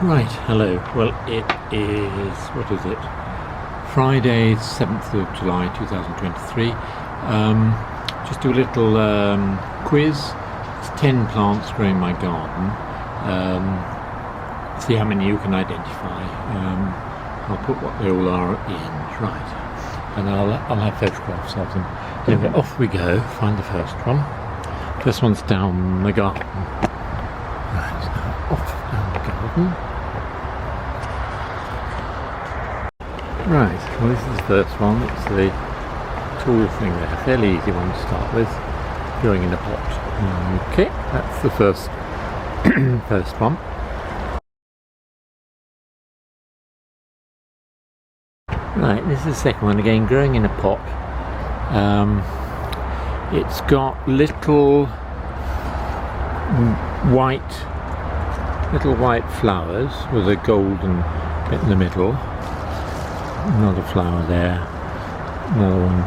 Right, hello. Well, it is, what is it? Friday, 7th of July 2023. Just do a little quiz. It's 10 plants growing in my garden. See how many you can identify. I'll put what they all are at the end, right. And I'll have photographs of them. Anyway, off we go, find the first one. First one's down the garden. Right, so off down the garden. Right, well this is the first one. It's the tall thing there, fairly easy one to start with, growing in a pot. Okay, that's the first first one. Right, this is the second one, again growing in a pot. It's got little white flowers with a golden bit in the middle. Another flower there, another one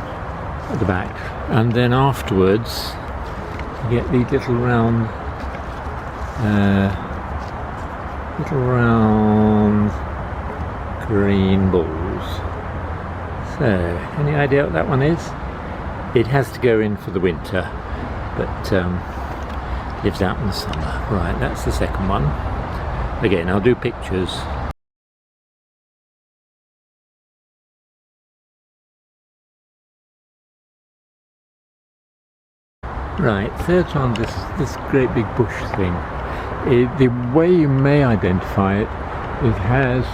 at the back, and then afterwards you get these little round green balls. So, any idea what that one is? It has to go in for the winter, but lives out in the summer. Right, that's the second one. Again, I'll do pictures. Right, third one, this great big bush thing. The way you may identify it, it has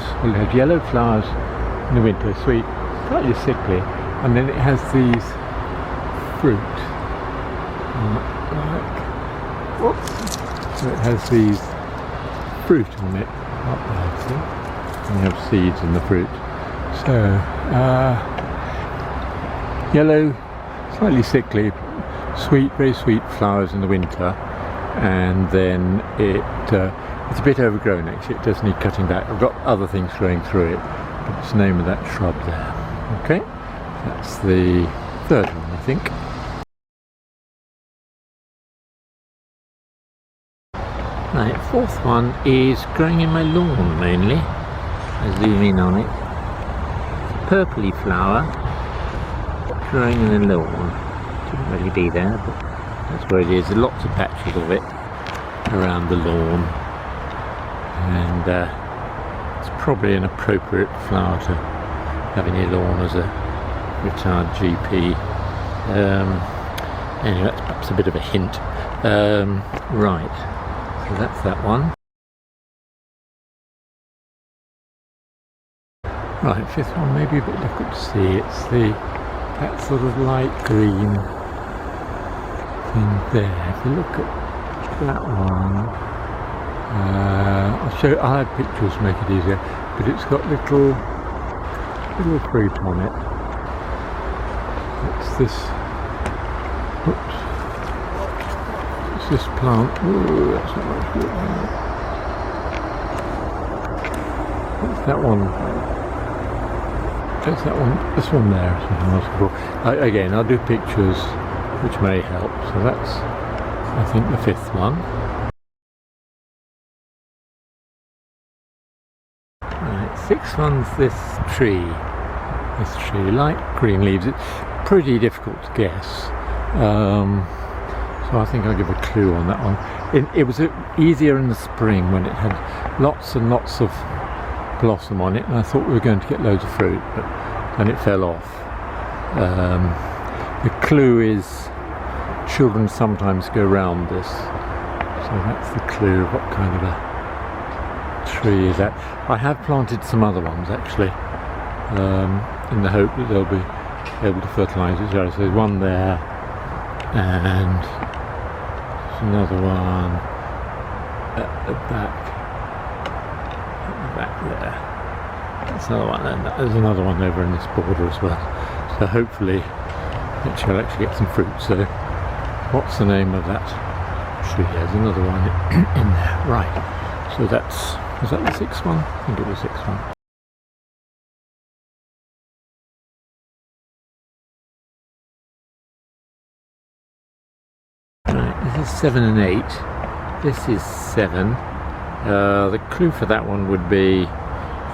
yellow flowers in the winter, sweet, slightly sickly, and then it has these fruit. So it has these fruit on it, up there, see? And you have seeds in the fruit. So, yellow, slightly sickly, sweet, very sweet flowers in the winter, and then it's a bit overgrown actually, it does need cutting back. I've got other things growing through it, but it's the name of that shrub there. Okay, that's the third one, I think. Right, fourth one is growing in my lawn mainly. I zoom in on it. It's a purpley flower growing in the lawn. Shouldn't really be there, but that's where it is. There's lots of patches of it around the lawn, and it's probably an appropriate flower to have in your lawn as a retired GP. Anyway, that's perhaps a bit of a hint. Right. So that's that one. Right, fifth one may be a bit difficult to see. It's that sort of light green thing there. If you look at that one, I'll have pictures to make it easier, but it's got little fruit on it. It's this, oops. This plant. Ooh, that's not much good. It's that one. It's that one. This one there. Again, I'll do pictures which may help. So that's, I think, the fifth one. Right, sixth one's this tree. Light green leaves. It's pretty difficult to guess. So I think I'll give a clue on that one. It was easier in the spring when it had lots and lots of blossom on it, and I thought we were going to get loads of fruit, but then it fell off. The clue is children sometimes go round this, so that's the clue of what kind of a tree is that. I have planted some other ones actually, in the hope that they'll be able to fertilise it. So there's one there, and another one at the back there. That's another one, and there's another one over in this border as well. So hopefully it shall actually get some fruit. So what's the name of that tree? There's another one in there. Right. So was that the sixth one? I think it was the sixth one. This is 7 and 8. This is 7. The clue for that one would be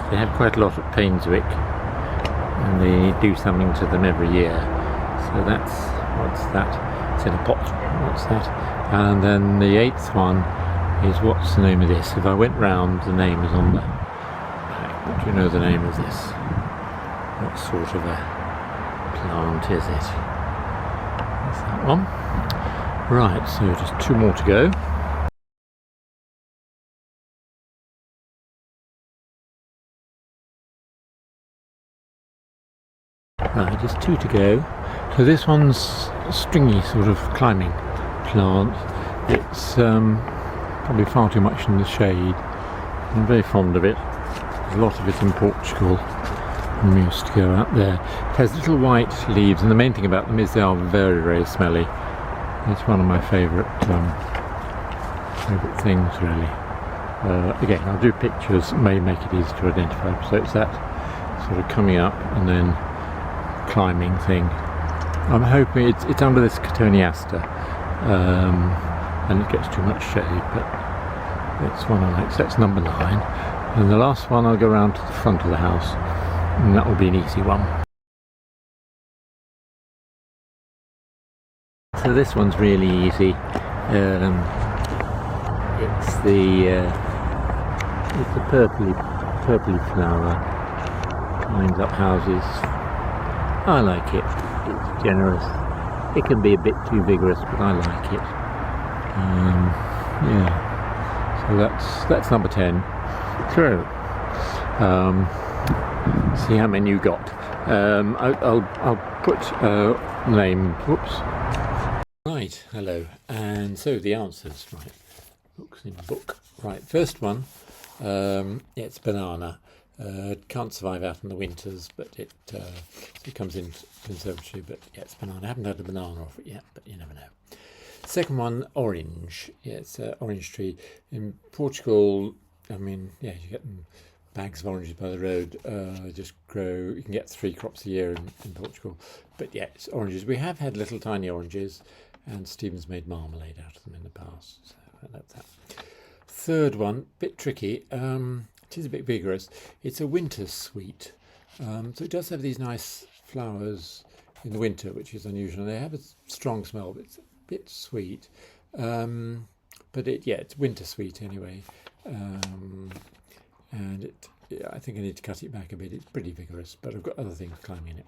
they have quite a lot at Painswick, and they do something to them every year. So that's, what's that? It's in a pot. What's that? And then the 8th one is, what's the name of this? If I went round, the name is on the back. What do you know the name of this? What sort of a plant is it? That's that one. Right, so just 2 more to go. Right, just 2 to go. So this one's a stringy sort of climbing plant. It's probably far too much in the shade. I'm very fond of it. There's a lot of it in Portugal. We used to go out there. It has little white leaves, and the main thing about them is they are very, very smelly. It's one of my favourite things, really. Again, I'll do pictures, may make it easy to identify. So it's that sort of coming up and then climbing thing. I'm hoping it's under this Cotoneaster, and it gets too much shade, but it's one I like. So that's number 9. And the last one, I'll go around to the front of the house, and that will be an easy one. So this one's really easy. It's the purpley flower, climbs up houses. I like it. It's generous. It can be a bit too vigorous, but I like it. Yeah. So that's number 10. So, see how many you got. I'll put name. Whoops. Right. Hello. And so the answers. Right. Books in book. Right. First one. It's banana. Can't survive out in the winters, but it comes in conservatory. But yeah, it's banana. I haven't had a banana off it yet, but you never know. Second one, orange. Yeah, it's an orange tree in Portugal. I mean, yeah, you get bags of oranges by the road. They just grow. You can get 3 crops a year in Portugal. But yeah, it's oranges. We have had little tiny oranges, and Stephen's made marmalade out of them in the past. So that's that. Third one, bit tricky. It is a bit vigorous. It's a winter sweet. So it does have these nice flowers in the winter, which is unusual. They have a strong smell, but it's a bit sweet. But it's winter sweet anyway. And I think I need to cut it back a bit. It's pretty vigorous, but I've got other things climbing in it.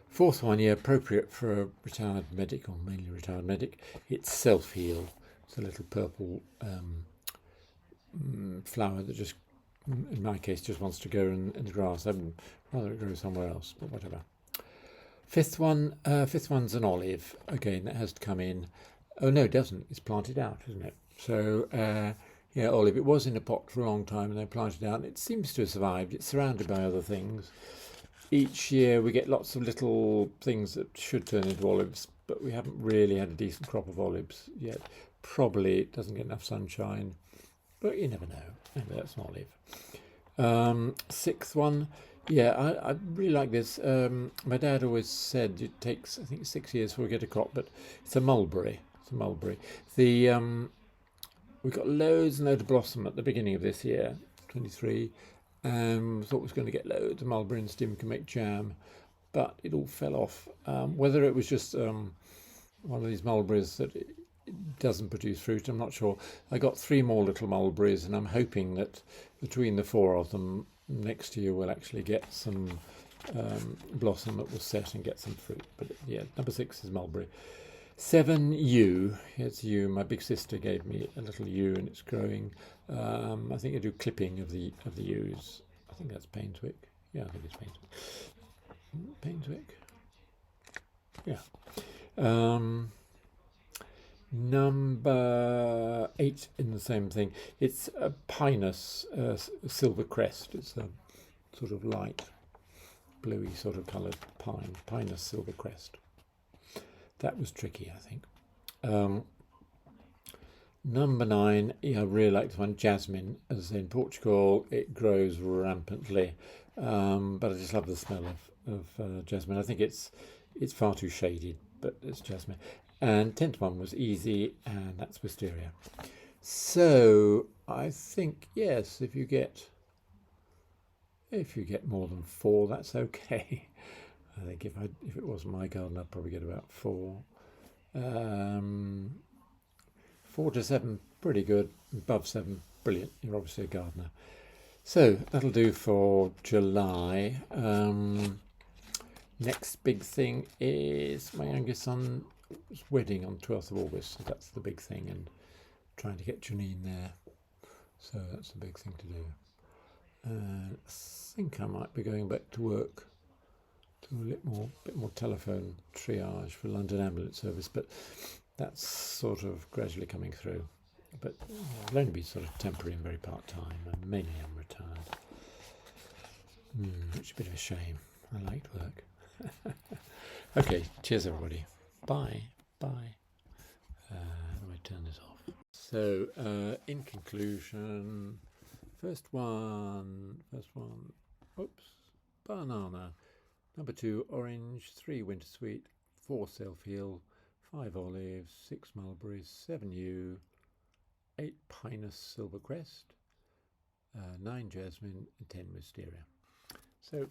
Fourth one, yeah, appropriate for a retired medic, or mainly retired medic. It's self-heal. It's a little purple flower that just, in my case, just wants to go in the grass. I'd rather it grow somewhere else, but whatever. Fifth one's an olive. Again, that has to come in. Oh no, it doesn't. It's planted out, isn't it? So yeah, olive. It was in a pot for a long time, and they planted it out. And it seems to have survived. It's surrounded by other things. Each year we get lots of little things that should turn into olives, but we haven't really had a decent crop of olives yet. Probably it doesn't get enough sunshine, but you never know. Maybe that's an olive. Sixth one, yeah, I really like this. My dad always said it takes, I think, 6 years before we get a crop, but it's a mulberry. It's a mulberry. We got loads and loads of blossom at the beginning of this year, 23. Thought we was going to get loads of mulberry and Stephen can make jam, but it all fell off. Whether it was just one of these mulberries that it doesn't produce fruit, I'm not sure. I got 3 more little mulberries, and I'm hoping that between the 4 of them next year we'll actually get some blossom that will set and get some fruit. But yeah, number 6 is mulberry. 7, yew. Here's yew. My big sister gave me a little yew, and it's growing. I think I do clipping of the yews. I think that's Painswick. Yeah, I think it's Painswick. Yeah. Number 8 in the same thing. It's a Pinus silver crest. It's a sort of light bluey sort of coloured pine. Pinus silver crest. That was tricky, I think. Number 9, yeah, I really like this one, jasmine. As I say, in Portugal, it grows rampantly, but I just love the smell of jasmine. I think it's far too shaded, but it's jasmine. And 10th one was easy, and that's wisteria. So I think yes, if you get more than 4, that's okay. I think if it wasn't my garden, I'd probably get about 4. Um, 4 to 7, pretty good. Above 7, brilliant. You're obviously a gardener. So that'll do for July. Next big thing is my youngest son's wedding on 12th of August. So that's the big thing, and trying to get Janine there. So that's the big thing to do. I think I might be going back to work, do a bit more telephone triage for London Ambulance Service, but that's sort of gradually coming through. But it'll only be sort of temporary and very part-time, and mainly I'm retired. Which is a bit of a shame. I liked work. Okay, cheers everybody. Bye. Bye. How do I turn this off? So, in conclusion, first one, oops, banana. Number 2, orange. 3, winter sweet. 4, self-heal. 5, olives. 6, mulberries. 7, yew. 8, pinus silvercrest. 9, jasmine. And 10, wisteria. So,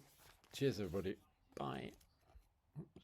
cheers everybody. Bye.